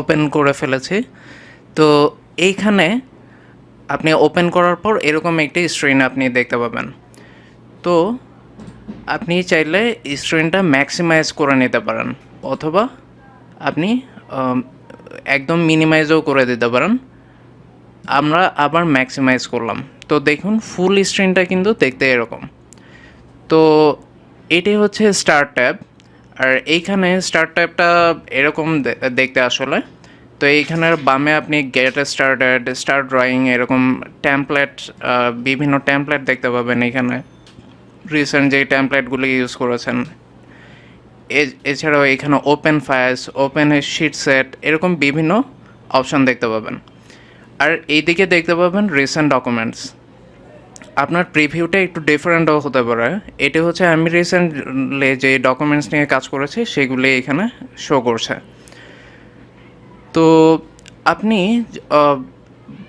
Open করে ফেলেছি। তো এইখানে আপনি ওপেন করার পর এরকম একটি স্ক্রিন আপনি দেখতে পাবেন। তো আপনি চাইলে স্ক্রিনটা ম্যাক্সিমাইজ করে নিতে পারেন, অথবা আপনি একদম মিনিমাইজও করে দিতে পারেন। আমরা আবার ম্যাক্সিমাইজ করলাম, তো দেখুন ফুল স্ক্রিনটা কিন্তু দেখতে এরকম। তো এটি হচ্ছে স্টার্ট ট্যাব, আর এইখানে স্টার্ট ট্যাবটা এরকম দেখতে আসলে। তো এইখানের বামে আপনি গেট স্টার্টেড, স্টার্ট ড্রয়িং, এরকম টেমপ্লেট, বিভিন্ন টেমপ্লেট দেখতে পাবেন এখানে, রিসেন্ট যে টেমপ্লেটগুলো ইউজ করেছেন। এছাড়াও এখানে open files, open sheet set, এরকম বিভিন্ন অপশান দেখতে পাবেন। আর এইদিকে দেখতে পাবেন রিসেন্ট ডকুমেন্টস। আপনার প্রিভিউটা একটু ডিফারেন্টও হতে পারে। এটি হচ্ছে আমি রিসেন্টলি যে ডকুমেন্টস নিয়ে কাজ করেছি সেগুলি এখানে শো করছে। তো আপনি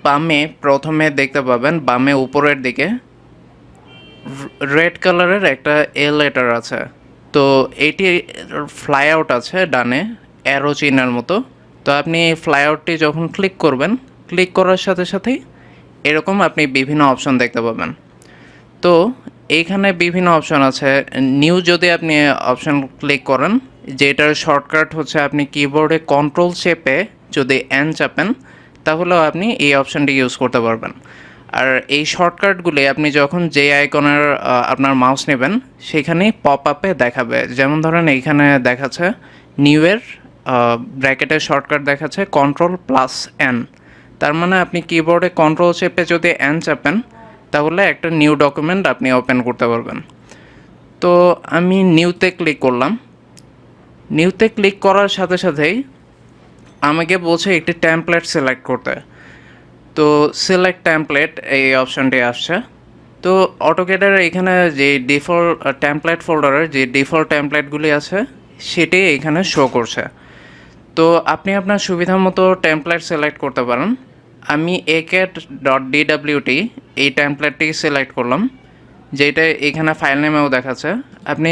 বামে প্রথমে দেখতে পাবেন, বামে উপরের দিকে রেড কালারের একটা এল লেটার আছে। তো এটি ফ্লাই আউট আছে ডানে অ্যারো চিহ্নের মতো। তো আপনি এই ফ্লাই আউটটি যখন ক্লিক করবেন, ক্লিক করার সাথে সাথেই এরকম আপনি বিভিন্ন অপশন দেখতে পাবেন। তো এইখানে বিভিন্ন অপশন আছে। নিউ যদি আপনি অপশন ক্লিক করেন, যেটার শর্টকাট হচ্ছে আপনি কিবোর্ডে কন্ট্রোল চেপে যদি এন চাপেন, তাহলেও আপনি এই অপশানটি ইউজ করতে পারবেন। আর এই শর্টকাটগুলি আপনি যখন যে আইকনের আপনার মাউস নেবেন সেখানেই পপ আপে দেখাবে। যেমন ধরেন এইখানে দেখাচ্ছে নিউয়ের ব্র্যাকেটের শর্টকাট দেখাচ্ছে কন্ট্রোল+N। তার মানে আপনি কিবোর্ডে কন্ট্রোল চেপে যদি এন চাপেন, তাহলে একটা নিউ ডকুমেন্ট আপনি ওপেন করতে পারবেন। তো আমি নিউতে ক্লিক করলাম। নিউতে ক্লিক করার সাথে সাথেই আমাকে বলছে একটি টেমপ্লেট সিলেক্ট করতে। তো সিলেক্ট টেমপ্লেট এই অপশানটি আসছে। তো অটোক্যাডের এখানে যে ডিফল্ট টেমপ্লেট ফোল্ডারের যে ডিফল্ট টেমপ্লেটগুলি আছে সেটি এখানে শো করছে। তো আপনি আপনার সুবিধা মতো টেমপ্লেট সিলেক্ট করতে পারেন। আমি acat.dwt এই টেমপ্লেটটি সিলেক্ট করলাম, যেটা এখানে ফাইল নেমেও দেখাচ্ছে। আপনি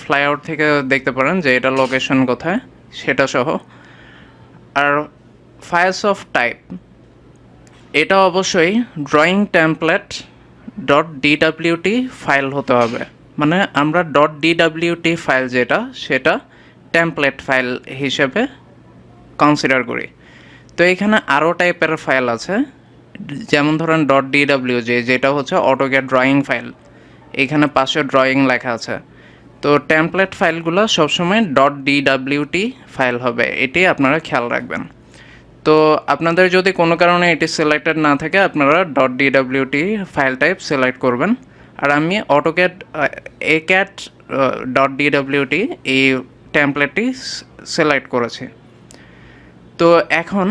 ফ্লাইআউট থেকে দেখতে পারেন যে এটা লোকেশন কোথায় সেটা সহ। আর ফাইলস অফ টাইপ, এটা অবশ্যই ড্রয়িং টেমপ্লেট .dwt ফাইল হতে হবে। মানে আমরা .dwt ফাইল যেটা, সেটা টেমপ্লেট ফাইল হিসেবে কনসিডার করি। তো এখানে আরও টাইপের ফাইল আছে, যেমন ধরেন .dwj যেটা হচ্ছে অটোক্যাড ড্রয়িং ফাইল, এখানে পাশে ড্রয়িং লেখা আছে। তো টেমপ্লেট ফাইলগুলো সবসময় .dwt ফাইল হবে, এটি আপনারা খেয়াল রাখবেন। তো আপনাদের যদি কোনো কারণে এটি সিলেক্টেড না থাকে, আপনারা .dwt ফাইল টাইপ সিলেক্ট করবেন। আর আমি অটোক্যাড acat.dwt এই টেমপ্লেটটি সিলেক্ট করেছি। তো এখন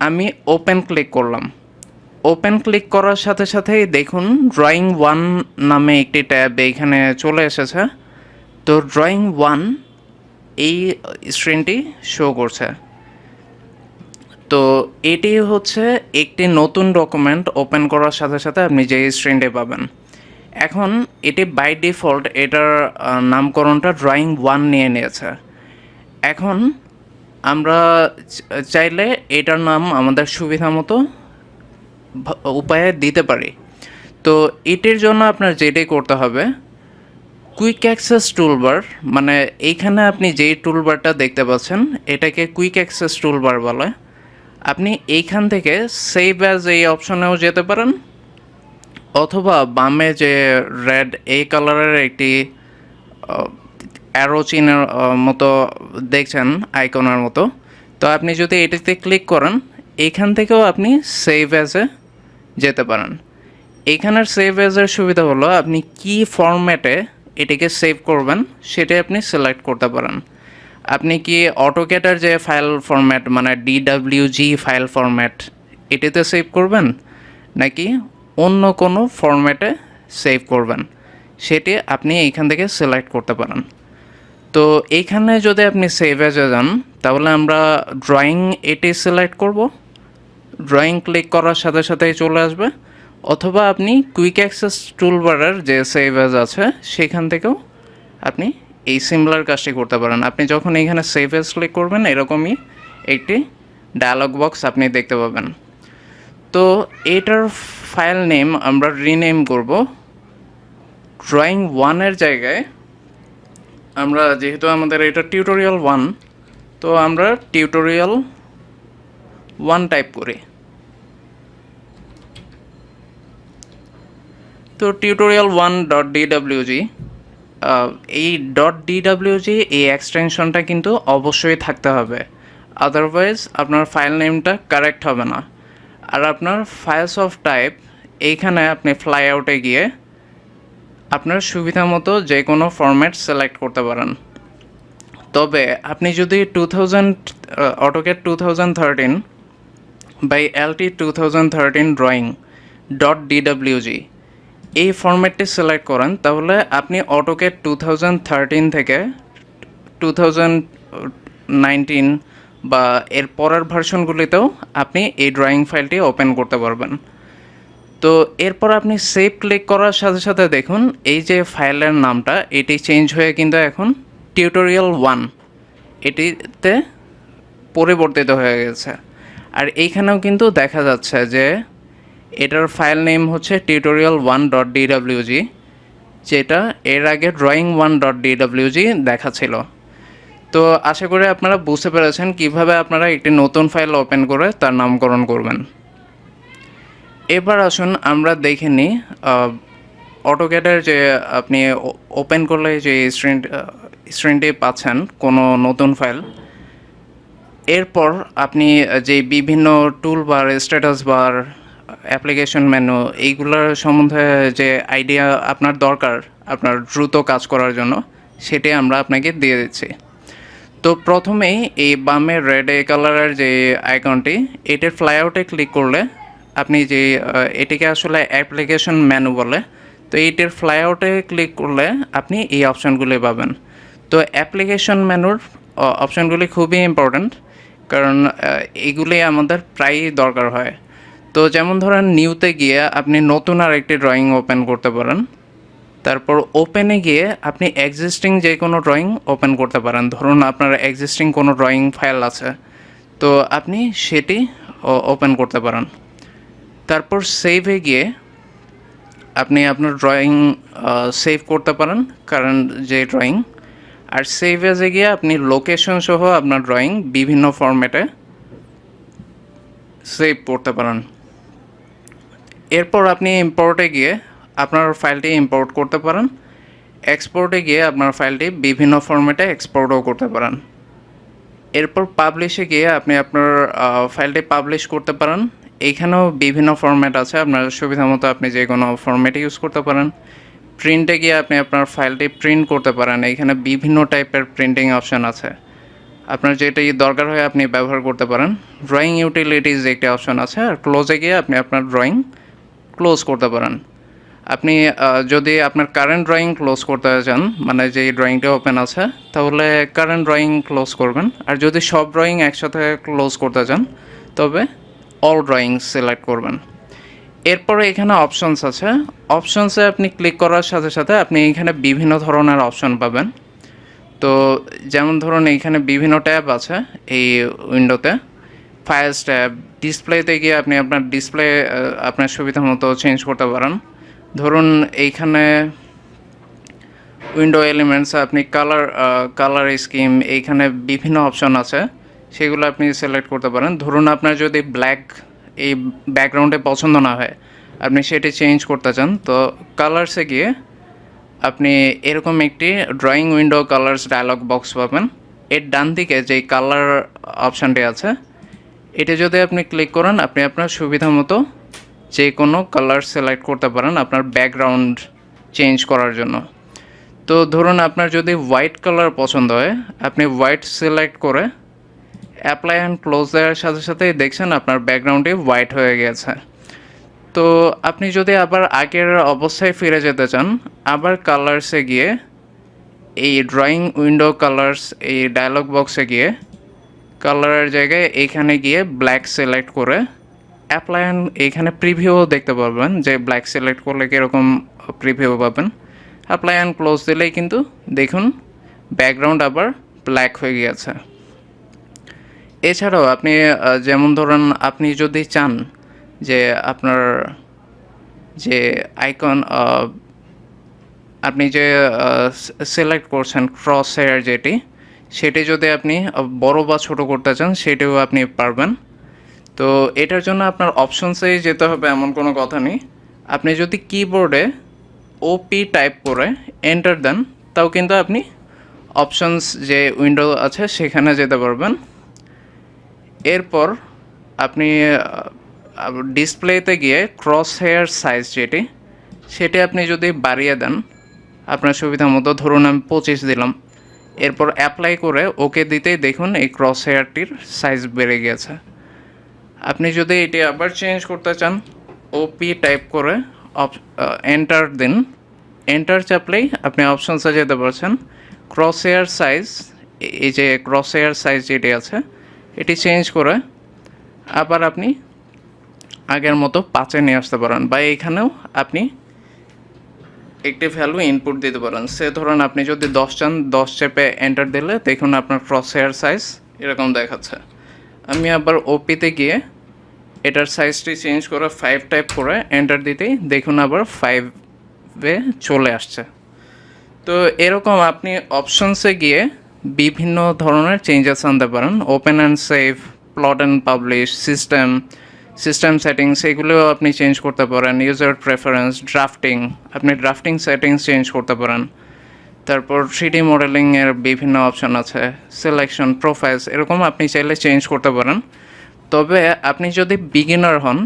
আমি ওপেন ক্লিক করলাম। ওপেন ক্লিক করার সাথে সাথেই দেখুন ড্রয়িং 1 নামে একটি ট্যাব এইখানে চলে এসেছে। তো ড্রয়িং 1 এই স্ক্রিনটি শো করছে। তো এটি হচ্ছে একটি নতুন ডকুমেন্ট ওপেন করার সাথে সাথে আপনি যে স্ক্রিনটি পাবেন। এখন এটি বাই ডিফল্ট এটার নামকরণটা ড্রয়িং 1 নিয়ে নিয়েছে। এখন আমরা চাইলে এটার নাম আমাদের সুবিধা মতো উপায়ে দিতে পারি। তো এটির জন্য আপনার যেটাই করতে হবে, কুইক অ্যাক্সেস টুলবার, মানে এইখানে আপনি যেই টুলবারটা দেখতে পাচ্ছেন এটাকে কুইক অ্যাক্সেস টুলবার বলে। আপনি এইখান থেকে সেভ অ্যাজ এই অপশনেও যেতে পারেন, অথবা বামে যে রেড এই কালারের একটি অ্যারো চিহ্নের মতো দেখছেন আইকনের মতো, তো আপনি যদি এটিতে ক্লিক করেন এইখান থেকেও আপনি সেভ অ্যাজে যেতে পারেন। এইখানের সেভ অ্যাজের সুবিধা হলো আপনি কি ফরম্যাটে এটিকে সেভ করবেন সেটাই আপনি সিলেক্ট করতে পারেন। আপনি কি অটোক্যাডের যে ফাইল ফরম্যাট মানে DWG ফাইল ফরম্যাট এটিতে সেভ করবেন, নাকি অন্য কোনো ফরম্যাটে সেভ করবেন, সেটি আপনি এইখান থেকে সিলেক্ট করতে পারেন। তো এইখানে যদি আপনি সেভ অ্যাজে যান, তাহলে আমরা ড্রয়িং এটি সিলেক্ট করব। ড্রয়িং ক্লিক করার সাথে সাথেই চলে আসবে, অথবা আপনি কুইক অ্যাক্সেস টুলবারের যে সেভ অ্যাজ আছে সেখান থেকেও আপনি এই সিমিলার কাজটি করতে পারেন। আপনি যখন এইখানে সেভ অ্যাজ ক্লিক করবেন এরকমই একটি ডায়ালগ বক্স আপনি দেখতে পাবেন। তো এটার ফাইল নেম আমরা রিনেম করব ড্রয়িং 1 এর জায়গায় আমরা, যেহেতু আমাদের এটা টিউটোরিয়াল 1, তো আমরা টিউটোরিয়াল 1 টাইপ করি। তো টিউটোরিয়াল 1.dwg, এই .dwg এই এক্সটেনশনটা কিন্তু অবশ্যই থাকতে হবে, আদারওয়াইজ আপনার ফাইল নেমটা কারেক্ট হবে না। আর আপনার ফাইলস অফ টাইপ, এইখানে আপনি ফ্লাইআউটে গিয়ে আপনার সুবিধা মতো যে কোনো ফরম্যাট সিলেক্ট করতে পারেন। তবে আপনি যদি AutoCAD 2013 by LT 2013 drawing .dwg এই ফরম্যাটটি সিলেক্ট করেন, তাহলে আপনি AutoCAD 2013 থেকে 2019 বা এর পরের ভার্সনগুলিতেও আপনি এই ড্রয়িং ফাইলটি ওপেন করতে পারবেন। তো এরপর আপনি সেভ ক্লিক করার সাথে সাথে দেখুন এই যে ফাইলের নামটা এটি চেঞ্জ হয়ে কিন্তু এখন টিউটোরিয়াল 1 এটিতে পরিবর্তিত হয়ে গেছে। আর এইখানেও কিন্তু দেখা যাচ্ছে যে এটার ফাইল নেম হচ্ছে টিউটোরিয়াল 1.dwg, যেটা এর আগে ড্রয়িং 1.dwg দেখাচ্ছিল। তো আশা করি আপনারা বুঝতে পেরেছেন কিভাবে আপনারা একটি নতুন ফাইল ওপেন করে তার নামকরণ করবেন। এবার আসুন আমরা দেখে নিই অটোক্যাডের যে আপনি ওপেন করলে যে স্ক্রিনটি পাচ্ছেন কোনো নতুন ফাইল, এরপর আপনি যে বিভিন্ন টুল বার, স্ট্যাটাস বার, অ্যাপ্লিকেশন মেনু, এইগুলোর সম্বন্ধে যে আইডিয়া আপনার দরকার আপনার দ্রুত কাজ করার জন্য, সেটি আমরা আপনাকে দিয়ে দিচ্ছি। তো প্রথমেই এই বামের রেড কালারের যে আইকনটি, এটির ফ্লাইআউটে ক্লিক করলে আপনি যে এটিকে আসলে অ্যাপ্লিকেশন মেনু বলে, তো এইটির ফ্লাইআউটে ক্লিক করলে আপনি এই অপশানগুলি পাবেন। তো অ্যাপ্লিকেশন মেনুর অপশানগুলি খুবই ইম্পর্ট্যান্ট, কারণ এগুলি আমাদের প্রায়ই দরকার হয়। তো যেমন ধরেন নিউতে গিয়ে আপনি নতুন আর একটি ড্রয়িং ওপেন করতে পারেন। তারপর ওপেনে গিয়ে আপনি এক্সিস্টিং যে কোনো ড্রয়িং ওপেন করতে পারেন। ধরুন আপনার এক্সিস্টিং কোনো ড্রয়িং ফাইল আছে, তো আপনি সেটি ওপেন করতে পারেন। তারপর সেভে গিয়ে আপনি আপনার ড্রয়িং সেভ করতে পারেন, কারণ যে ড্রয়িং। আর সেভ এজে গিয়ে আপনি লোকেশন সহ আপনার ড্রয়িং বিভিন্ন ফরম্যাটে সেভ করতে পারেন। এরপর আপনি ইম্পোর্টে গিয়ে আপনার ফাইলটি ইম্পোর্ট করতে পারেন। এক্সপোর্টে গিয়ে আপনার ফাইলটি বিভিন্ন ফরম্যাটে এক্সপোর্টও করতে পারেন। এরপর পাবলিশে গিয়ে আপনি আপনার ফাইলটি পাবলিশ করতে পারেন। এইখানেও বিভিন্ন ফরম্যাট আছে, আপনার সুবিধা মতো আপনি যে কোনো ফরম্যাটে ইউজ করতে পারেন। প্রিন্টে গিয়ে আপনি আপনার ফাইলটি প্রিন্ট করতে পারেন। এইখানে বিভিন্ন টাইপের প্রিন্টিং অপশান আছে, আপনার যেটি দরকার হয় আপনি ব্যবহার করতে পারেন। ড্রয়িং ইউটিলিটিজ একটি অপশান আছে, আর ক্লোজে গিয়ে আপনি আপনার ড্রয়িং ক্লোজ করতে পারেন। আপনি যদি আপনার কারেন্ট ড্রয়িং ক্লোজ করতে চান, মানে যে ড্রয়িংটা ওপেন আছে, তাহলে কারেন্ট ড্রয়িং ক্লোজ করবেন। আর যদি সব ড্রয়িং একসাথে ক্লোজ করতে চান, তবে অল ড্রয়িং সিলেক্ট করবেন। এরপরে এখানে অপশনস আছে, অপশনসে আপনি ক্লিক করার সাথে সাথে আপনি এখানে বিভিন্ন ধরনের অপশন পাবেন। তো যেমন ধরুন এইখানে বিভিন্ন ট্যাব আছে এই উইন্ডোতে। ফাইলস ট্যাব, ডিসপ্লেতে গিয়ে আপনি আপনার ডিসপ্লে আপনার সুবিধা মতো চেঞ্জ করতে পারেন। ধরুন এইখানে উইন্ডো এলিমেন্টস, আপনি কালার স্কিম, এইখানে বিভিন্ন অপশন আছে, সেগুলো আপনি সিলেক্ট করতে পারেন। ধরুন আপনার যদি ব্ল্যাক এই ব্যাকগ্রাউন্ডে পছন্দ না হয়, আপনি সেটি চেঞ্জ করতে চান, তো কালার্সে গিয়ে আপনি এরকম একটি drawing window colours dialogue box পাবেন। এর ডান দিকে যেই কালার অপশানটি আছে, এটা যদি আপনি ক্লিক করেন, আপনি আপনার সুবিধা মতো যে কোনো কালার সিলেক্ট করতে পারেন আপনার ব্যাকগ্রাউন্ড চেঞ্জ করার জন্য। তো ধরুন আপনার যদি হোয়াইট কালার পছন্দ হয়, আপনি হোয়াইট সিলেক্ট করে অ্যাপ্লাই অ্যান্ড ক্লোজ দেওয়ার সাথে সাথেই দেখছেন আপনার ব্যাকগ্রাউন্ডটি হোয়াইট হয়ে গেছে। তো আপনি যদি আবার আগের অবস্থায় ফিরে যেতে চান, আবার কালার্সে গিয়ে এই ড্রয়িং উইন্ডো কালার্স এই ডায়লগ বক্সে গিয়ে কালারের জায়গায় এইখানে গিয়ে ব্ল্যাক সিলেক্ট করে অ্যাপ্লাই অ্যান্ড এইখানে প্রিভিউ দেখতে পাবেন যে ব্ল্যাক সিলেক্ট করলে কীরকম প্রিভিউ পাবেন। অ্যাপ্লাই অ্যান্ড ক্লোজ দিলেই কিন্তু দেখুন ব্যাকগ্রাউন্ড আবার ব্ল্যাক হয়ে গিয়েছে। এছাড়াও আপনি যেমন ধরুন আপনি যদি চান যে আপনার যে আইকন আপনি যে সিলেক্ট করছেন ক্রস হেয়ার যেটি সেটি যদি আপনি বড় বা ছোট করতে চান সেটিও আপনি পারবেন। তো এটার জন্য আপনার অপশনসেই যেতে হবে এমন কোনো কথা নেই। আপনি যদি কিবোর্ডে ওপি টাইপ করে এন্টার দেন তাও কিন্তু আপনি অপশনস যে উইন্ডো আছে সেখানে যেতে পারবেন। এরপর আপনি ডিসপ্লেতে গিয়ে ক্রস হেয়ার সাইজ যেটি সেটি আপনি যদি বাড়িয়ে দেন আপনার সুবিধা মতো, ধরুন আমি 25 দিলাম, এরপর অ্যাপ্লাই করে ওকে দিতেই দেখুন এই ক্রস হেয়ারটির সাইজ বেড়ে গেছে। আপনি যদি এটি আবার চেঞ্জ করতে চান ওপি টাইপ করে এন্টার দিন, এন্টার চাপলেই আপনি অপশনসে যেতে পারছেন। ক্রস হেয়ার সাইজ, এই যে ক্রস হেয়ার সাইজ যেটি আছে এটি চেঞ্জ করে আবার আপনি আগের মতো 5-এ নিয়ে আসতে পারেন, বা এইখানেও আপনি একটি ভ্যালু ইনপুট দিতে পারেন। সে ধরুন আপনি যদি 10 চান 10 চেপে এন্টার দিলে দেখুন আপনার ক্রস হেয়ার সাইজ এরকম দেখাচ্ছে। আমি আবার ওপিতে গিয়ে এটার সাইজটি চেঞ্জ করে 5 টাইপ করে এন্টার দিতেই দেখুন আবার 5-এ চলে আসছে। তো এরকম আপনি অপশনসে গিয়ে বিভিন্ন ধরনের চেঞ্জেস আনতে পারেন। Open and save, plot and publish, system settings এগুলোও আপনি চেঞ্জ করতে পারেন। ইউজার প্রেফারেন্স, ড্রাফটিং, আপনি ড্রাফটিং সেটিংস চেঞ্জ করতে পারেন। তারপর 3D মডেলিংয়ের বিভিন্ন অপশন আছে, সিলেকশন, প্রোফাইলস, এরকম আপনি চাইলে চেঞ্জ করতে পারেন। তবে আপনি যদি বিগিনার হন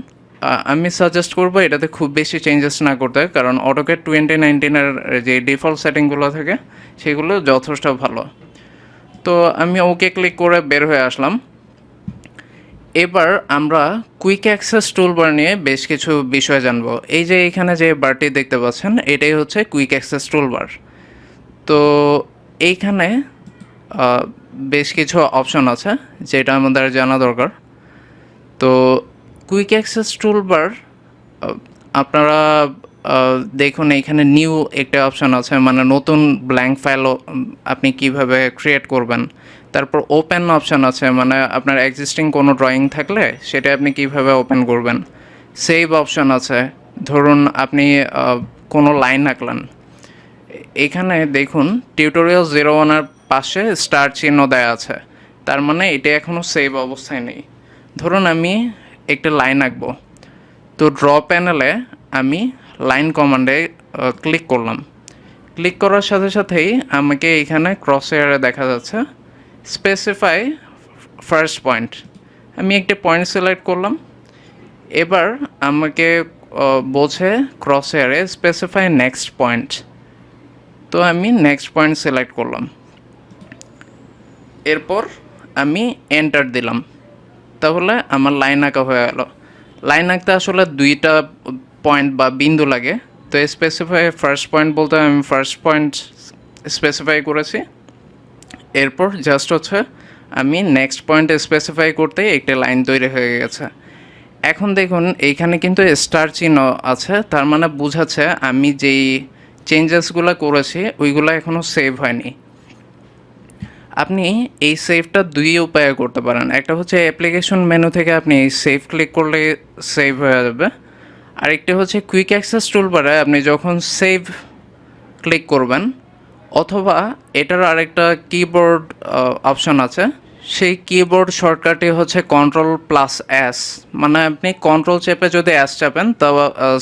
আমি সাজেস্ট করবো এটাতে খুব বেশি চেঞ্জেস না করতে, কারণ অটোক্যাড 2019-এর যে ডিফল্ট সেটিংগুলো থাকে সেগুলো যথেষ্ট ভালো। তো আমি ওকে ক্লিক করে বের হয়ে আসলাম। এবার আমরা কুইক অ্যাক্সেস টুলবার নিয়ে বেশ কিছু বিষয় জানব। এই যে এখানে যে বারটি দেখতে পাচ্ছেন এটাই হচ্ছে কুইক অ্যাক্সেস টুলবার। তো এইখানে বেশ কিছু অপশন আছে যেটা আমাদের জানা দরকার। তো কুইক অ্যাক্সেস টুলবার আপনারা দেখুন এইখানে নিউ একটা অপশন আছে, মানে নতুন ব্ল্যাঙ্ক ফাইলও আপনি কিভাবে ক্রিয়েট করবেন। তারপর ওপেন অপশন আছে, মানে আপনার এক্সিস্টিং কোনো ড্রয়িং থাকলে সেটা আপনি কিভাবে ওপেন করবেন। সেভ অপশন আছে, ধরুন আপনি কোনো লাইন আঁকলেন, এখানে দেখুন টিউটোরিয়াল 01-এর পাশে স্টার চিহ্ন দেওয়া আছে, তার মানে এটা এখনও সেভ অবস্থায় নেই। ধরুন আমি একটা লাইন আঁকবো, তো ড্র প্যানেলে আমি লাইন কমান্ডে ক্লিক করলাম। ক্লিক করার সাথে সাথেই আমাকে এখানে ক্রস হেয়ারে দেখা যাচ্ছে স্পেসিফাই ফার্স্ট পয়েন্ট। আমি একটা পয়েন্ট সিলেক্ট করলাম। এবার আমাকে বোঝে ক্রস হেয়ারে স্পেসিফাই নেক্সট পয়েন্ট, তো আমি নেক্সট পয়েন্ট সিলেক্ট করলাম। এরপর আমি এন্টার দিলাম, তাহলে আমার লাইন আঁকা হয়ে গেল। লাইন আঁকতে আসলে 2টা পয়েন্ট বা বিন্দু লাগে, তো স্পেসিফাই ফার্স্ট পয়েন্ট বলতে আমি ফার্স্ট পয়েন্ট স্পেসিফাই করেছি। এরপর জাস্ট হচ্ছে আমি নেক্সট পয়েন্ট স্পেসিফাই করতেই একটা লাইন তৈরি হয়ে গেছে। এখন দেখুন এইখানে কিন্তু স্টার চিহ্ন আছে, তার মানে বোঝাচ্ছে আমি যেই চেঞ্জেসগুলো করেছি ওইগুলো এখনও সেভ হয়নি। আপনি এই সেভটা 2 উপায়ে করতে পারেন। একটা হচ্ছে অ্যাপ্লিকেশন মেনু থেকে আপনি এই সেভ ক্লিক করলে সেভ হয়ে যাবে। আরেকটি হচ্ছে কুইক অ্যাক্সেস টুলবারে আপনি যখন সেভ ক্লিক করবেন, অথবা এটার আরেকটা কিবোর্ড অপশন আছে, সেই কিবোর্ড শর্টকাটে হচ্ছে Ctrl+S, মানে আপনি কন্ট্রোল চেপে যদি S চাপেন তাও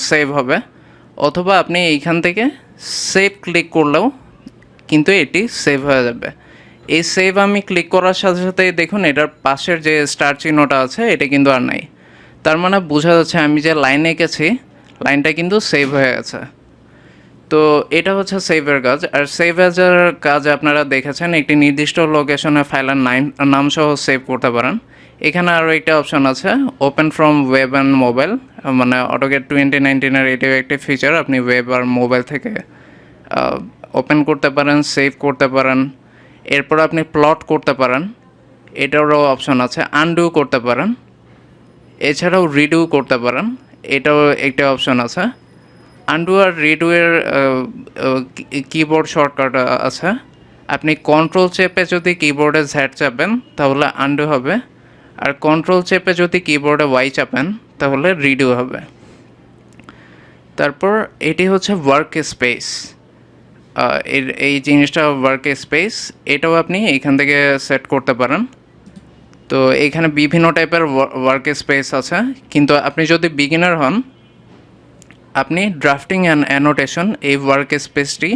সেভ হবে, অথবা আপনি এইখান থেকে সেভ ক্লিক করলেও কিন্তু এটি সেভ হয়ে যাবে। এই সেভ আমি ক্লিক করার সাথে সাথেই দেখুন এটার পাশের যে স্টার চিহ্নটা আছে এটা কিন্তু আর নাই, তার মানে বোঝা যাচ্ছে আমি যে লাইন এঁকেছি লাইনটা কিন্তু সেভ হয়ে গেছে। তো এটা হচ্ছে সেভের কাজ। আর সেভ অ্যাজের কাজ আপনারা দেখেছেন, একটি নির্দিষ্ট লোকেশনে ফাইলের নাম সহ সেভ করতে পারেন। এখানে আরও একটা অপশন আছে open from web and mobile, মানে অটোক্যাড 2019-এর এটাও একটি ফিচার, আপনি ওয়েব আর মোবাইল থেকে ওপেন করতে পারেন, সেভ করতে পারেন। এরপর আপনি প্লট করতে পারেন, এটারও অপশন আছে। আনডু করতে পারেন, এছাড়াও রিডু করতে পারেন, এটাও একটা অপশন আছে। আনডু আর রিডু এর কিবোর্ড শর্টকাট আছে। আপনি কন্ট্রোল চেপে যদি কিবোর্ডে Z চাপেন তাহলে আনডু হবে, আর কন্ট্রোল চেপে যদি কিবোর্ডে ওয়াই চাপেন তাহলে রিডিউ হবে। তারপর এটি হচ্ছে ওয়ার্ক স্পেস। এই জিনিসটা ওয়ার্ক স্পেস, এটাও আপনি এখান থেকে সেট করতে পারেন। তো এখানে বিভিন্ন টাইপের ওয়ার্ক স্পেস আছে, কিন্তু আপনি যদি বিগিনার হন আপনি ড্রাফটিং অ্যান্ড অ্যানোটেশন এই ওয়ার্ক স্পেসটি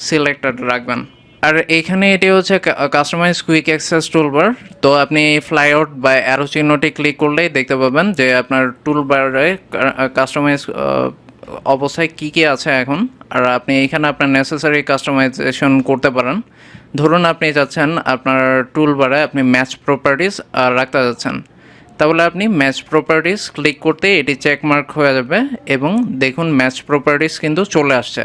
সিলেক্টেড রাখবেন। আর এইখানে এটি হচ্ছে কাস্টমাইজ কুইক অ্যাক্সেস টুলবার। তো আপনি ফ্লাইআউট বা অ্যারো চিহ্নটি ক্লিক করলেই দেখতে পাবেন যে আপনার টুলবারে কাস্টমাইজ অবস্থায় কী কী আছে এখন। আর আপনি এখানে আপনার নেসেসারি কাস্টমাইজেশন করতে পারেন। ধরুন আপনি যাচ্ছেন আপনার টুলবারে আপনি ম্যাচ প্রপার্টিস রাখতে যাচ্ছেন, তাহলে আপনি ম্যাচ প্রপার্টিস ক্লিক করতে এটি চেকমার্ক হয়ে যাবে এবং দেখুন ম্যাচ প্রপার্টিস কিন্তু চলে আসছে।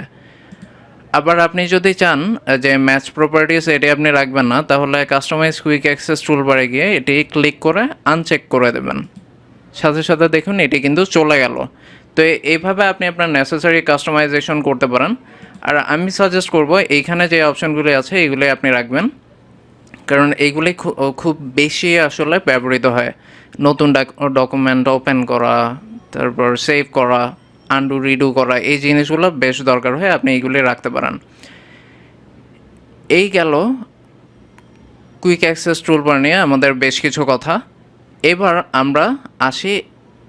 আবার আপনি যদি চান যে ম্যাচ প্রপার্টিস এটি আপনি রাখবেন না, তাহলে কাস্টমাইজ কুইক অ্যাক্সেস টুলবারে গিয়ে এটি ক্লিক করে আনচেক করে দেবেন, সাথে সাথে দেখুন এটি কিন্তু চলে গেল। তো এইভাবে আপনি আপনার নেসেসারি কাস্টমাইজেশন করতে পারেন। আর আমি সাজেস্ট করব এইখানে যে অপশনগুলি আছে এগুলি আপনি রাখবেন, কারণ এইগুলি খুব বেশি আসলে ব্যবহৃত হয়। নতুন ডকুমেন্ট ওপেন করা, তারপর সেভ করা, আন্ডু রিডু করা, এই জিনিসগুলো বেশ দরকার হয়, আপনি এইগুলি রাখতে পারেন। এই গেল কুইক অ্যাক্সেস টুলবার নিয়ে আমাদের বেশ কিছু কথা। এবার আমরা আসি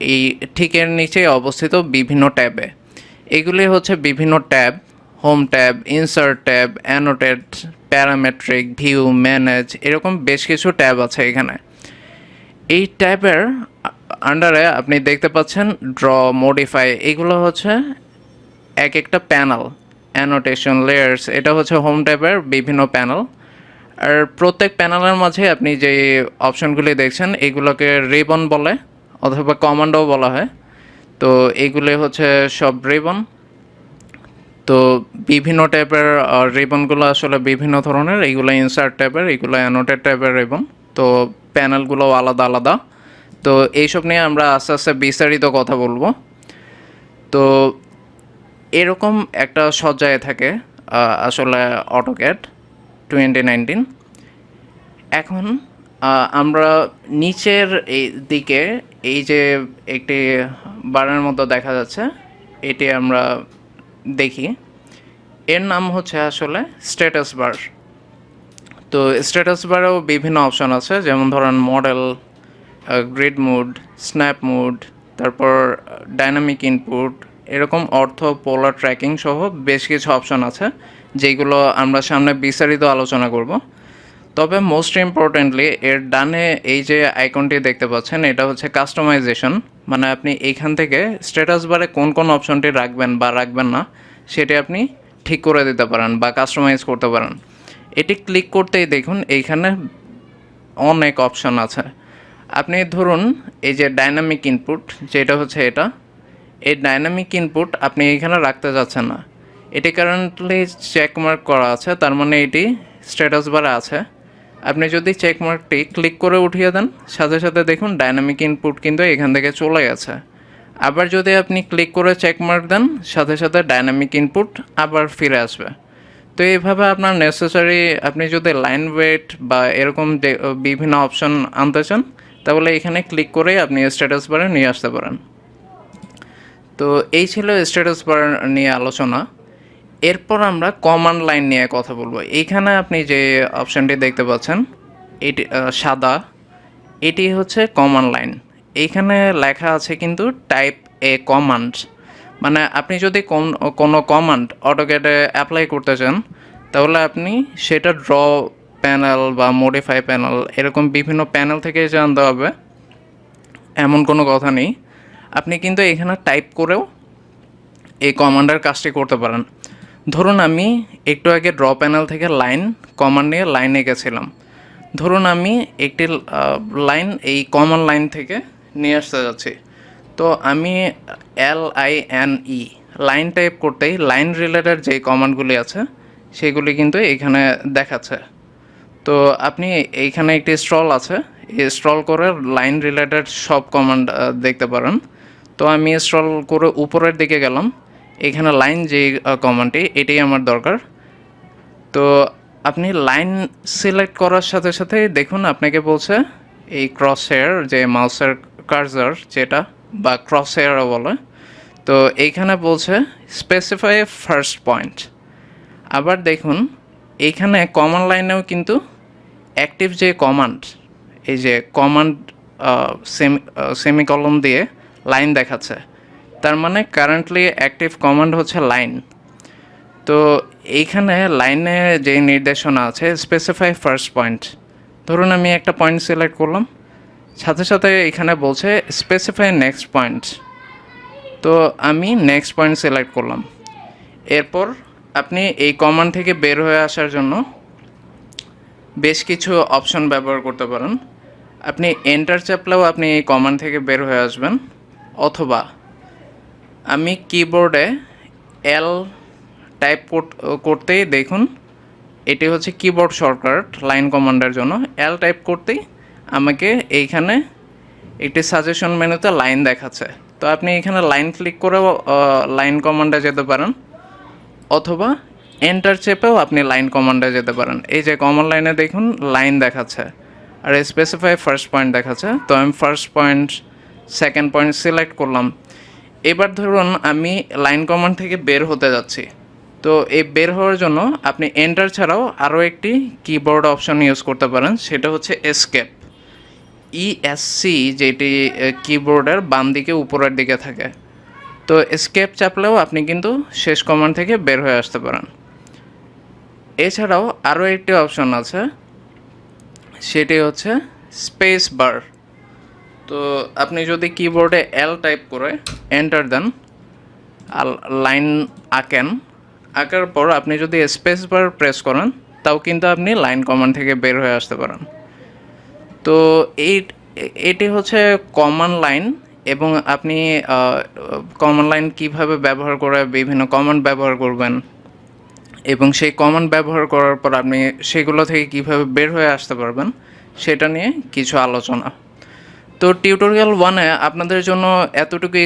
এই ঠিকের নিচে অবস্থিত বিভিন্ন ট্যাবে। এগুলি হচ্ছে বিভিন্ন tab: home tab, insert tab, annotate, parametric, view, manage, এরকম বেশ কিছু ট্যাব আছে এখানে। এই ট্যাবের আন্ডারে আপনি দেখতে পাচ্ছেন ড্র, মডিফাই, এগুলো হচ্ছে এক একটা প্যানেল। অ্যানোটেশন, লেয়ার্স, এটা হচ্ছে হোম ট্যাবের বিভিন্ন প্যানেল। আর প্রত্যেক প্যানেলের মাঝে আপনি যে অপশনগুলি দেখছেন এগুলোকে রিবন বলে অথবা কমান্ডও বলা হয়। তো এইগুলি হচ্ছে সব রিবন। তো বিভিন্ন টাইপের রিবনগুলো আসলে বিভিন্ন ধরনের, এইগুলো ইনসার্ট ট্যাবের, এইগুলো অ্যানোটেট ট্যাবের রিবন। তো প্যানেলগুলোও আলাদা আলাদা। তো এইসব নিয়ে আমরা আস্তে আস্তে বিস্তারিত কথা বলবো। তো এরকম একটা সজ্জায় থাকে আসলে অটোক্যাড 2019। এখন আমরা নিচের এই দিকে এই যে একটি বারের মতো দেখা যাচ্ছে, এটি আমরা দেখি, এর নাম হচ্ছে আসলে স্ট্যাটাস বার। তো স্ট্যাটাস বারেও বিভিন্ন অপশন আছে, যেমন ধরেন model, grid mode, snap mode, তারপর ডাইনামিক ইনপুট, এরকম অর্থ, পোলার ট্র্যাকিং সহ বেশ কিছু অপশন আছে, যেগুলো আমরা সামনে বিস্তারিত আলোচনা করব। তবে মোস্ট ইম্পর্টেন্টলি এর ডানে এই যে আইকনটি দেখতে পাচ্ছেন, এটা হচ্ছে কাস্টমাইজেশন। মানে আপনি এইখান থেকে স্ট্যাটাস বারে কোন কোন অপশনটি রাখবেন বা রাখবেন না সেটি আপনি ঠিক করে দিতে পারেন বা কাস্টমাইজ করতে পারেন। এটি ক্লিক করতেই দেখুন এইখানে অনেক অপশন আছে। আপনি ধরুন এই যে ডাইনামিক ইনপুট, যেটা হচ্ছে এটা, এই ডাইনামিক ইনপুট আপনি এখানে রাখতে যাচ্ছেন না, এটি কারেন্টলি চেকমার্ক করা আছে, তার মানে এটি স্ট্যাটাস বারে আছে। আপনি যদি চেকমার্কটি ক্লিক করে উঠিয়ে দেন, সাথে সাথে দেখুন ডাইনামিক ইনপুট কিন্তু এখান থেকে চলে গেছে। আবার যদি আপনি ক্লিক করে চেকমার্ক দেন, সাথে সাথে ডাইনামিক ইনপুট আবার ফিরে আসবে। তো এইভাবে আপনার নেসেসারি, আপনি যদি লাইন ওয়েট বা এরকম বিভিন্ন অপশন আনতে চান, তাহলে এখানে ক্লিক করেই আপনি স্ট্যাটাস বারে নিয়ে আসতে পারেন। তো এই ছিল স্ট্যাটাস বার নিয়ে আলোচনা। এরপর আমরা কমান্ড লাইন নিয়ে কথা বলবো। এইখানে আপনি যে অপশানটি দেখতে পাচ্ছেন, এটি সাদা, এটি হচ্ছে কমান্ড লাইন। এইখানে লেখা আছে কিন্তু টাইপ এ কমান্ড, মানে আপনি যদি কোনো কমান্ড অটোক্যাডে অ্যাপ্লাই করতে চান, তাহলে আপনি সেটা ড্র প্যানেল বা মডিফাই প্যানেল, এরকম বিভিন্ন প্যানেল থেকে জানতে হবে এমন কোনো কথা নেই। আপনি কিন্তু এখানে টাইপ করেও এই কমান্ডের কাজটি করতে পারেন। ধরুন আমি একটু আগে ড্র প্যানেল থেকে লাইন কমান্ড নিয়ে লাইন এঁকেছিলাম। ধরুন আমি একটি লাইন এই কমন লাইন থেকে নিয়ে আসতে যাচ্ছি। তো আমি LINE লাইন টাইপ করতেই লাইন রিলেটেড যে কমান্ডগুলি আছে সেগুলি কিন্তু এখানে দেখাচ্ছে। তো আপনি এইখানে একটি স্ক্রল আছে, এই স্ক্রল করে লাইন রিলেটেড সব কমান্ড দেখতে পারেন। তো আমি স্ক্রল করে উপরের দিকে গেলাম, এখানে লাইন যে কমান্ডটি, এটাই আমার দরকার। তো আপনি লাইন সিলেক্ট করার সাথে সাথে দেখুন আপনাকে বলছে এই ক্রস হেয়ার যে মাউসের কার্সার যেটা বা ক্রস হেয়ারও বলে, তো এইখানে বলছে স্পেসিফাই ফার্স্ট পয়েন্ট। আবার দেখুন এইখানে কমান্ড লাইনেও কিন্তু অ্যাক্টিভ যে কমান্ড, এই যে কমান্ড সেমিকলন দিয়ে লাইন দেখাচ্ছে, তার মানে কারেন্টলি অ্যাক্টিভ কমান্ড হচ্ছে লাইন। তো এইখানে লাইনে যে নির্দেশনা আছে স্পেসিফাই ফার্স্ট পয়েন্ট, ধরুন আমি একটা পয়েন্ট সিলেক্ট করলাম, সাথে সাথে এখানে বলছে স্পেসিফাই নেক্সট পয়েন্ট, তো আমি নেক্সট পয়েন্ট সিলেক্ট করলাম। এরপর আপনি এই কমান্ড থেকে বের হয়ে আসার জন্য বেশ কিছু অপশন ব্যবহার করতে পারেন। আপনি এন্টার চাপলেও আপনি এই কমান্ড থেকে বের হয়ে আসবেন, অথবা আমি কিবোর্ডে এল টাইপ করতেই দেখুন এটি হচ্ছে কিবোর্ড শর্টকাট লাইন কমান্ডের জন্য, এল টাইপ করতেই আমাকে এইখানে একটি সাজেশন মেনুতে লাইন দেখাচ্ছে। তো আপনি এখানে লাইন ক্লিক করেও লাইন কমান্ডে যেতে পারেন, অথবা এন্টার চেপেও আপনি লাইন কমান্ডে যেতে পারেন। এই যে কমান্ড লাইনে দেখুন লাইন দেখাচ্ছে আর স্পেসিফাই ফার্স্ট পয়েন্ট দেখাচ্ছে, তো আমি first point second point select করলাম। এবার ধরুন আমি লাইন কমান্ড থেকে বের হতে যাচ্ছি, তো এই বের হওয়ার জন্য আপনি এন্টার ছাড়াও আরও একটি কিবোর্ড অপশন ইউজ করতে পারেন, সেটা হচ্ছে এসকেপ, ইএসসি, যেটি কিবোর্ডের বাম দিকে উপরের দিকে থাকে। তো এসকেপ চাপলেও আপনি কিন্তু শেষ কমান্ড থেকে বের হয়ে আসতে পারেন। এছাড়াও আরও একটি অপশন আছে, সেটি হচ্ছে স্পেস বার। তো আপনি যদি কিবোর্ডে এল টাইপ করে এন্টার দেন আর লাইন আঁকার পর আপনি যদি স্পেস বার প্রেস করেন, তাও কিন্তু আপনি লাইন কমান্ড থেকে বের হয়ে আসতে পারেন। তো এটি হচ্ছে কমান্ড লাইন, এবং আপনি কমান্ড লাইন কীভাবে ব্যবহার করে বিভিন্ন কমান্ড ব্যবহার করবেন, এবং সেই কমান্ড ব্যবহার করার পর আপনি সেগুলো থেকে কীভাবে বের হয়ে আসতে পারবেন, সেটা নিয়ে কিছু আলোচনা। তো টিউটোরিয়াল 1-এ আপনাদের জন্য এতটুকুই